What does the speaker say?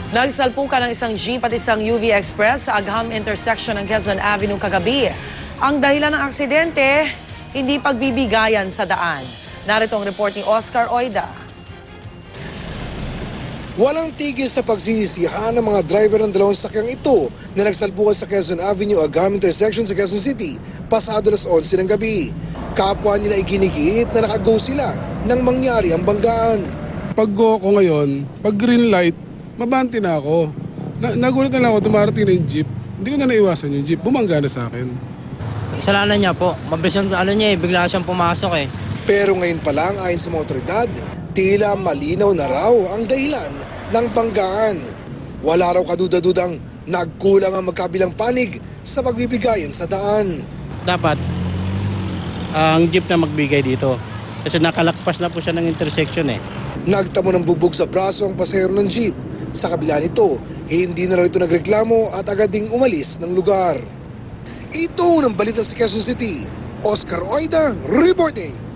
Nagsalpukan ng isang jeep at isang UV Express sa Agham intersection ng Quezon Avenue kagabi. Ang dahilan ng aksidente, hindi pagbibigayan sa daan. Narito ang report ni Oscar Oida. Walang tigil sa pagsisisihan ng mga driver ng dalawang sakyang ito na nagsalpukan sa Quezon Avenue Agham intersection sa Quezon City pasado alas 11 ng gabi. Kapwa nila iginigiit na nakago sila nang mangyari ang banggaan. Pag go ko ngayon, pag green light, mabanti na ako. Nagulat na lang ako, dumarating na yung jeep. Hindi ko na naiwasan yung jeep, bumangga na sa akin. Kasalanan niya po. Mabilis yung bigla siyang pumasok eh. Pero ngayon pa lang ayon sa mga otoridad, tila malinaw na raw ang dahilan ng banggaan. Wala raw kaduda-dudang nagkulang ang magkabilang panig sa pagbibigayan sa daan. Dapat ang jeep na magbigay dito. Kasi nakalakpas na po siya ng intersection eh. Nagtamo ng bugbog sa braso ang pasahero ng jeep. Sa kabila nito, hindi na raw ito nagreklamo at agad ding umalis ng lugar. Ito ng balita sa Quezon City, Oscar Oida reporting.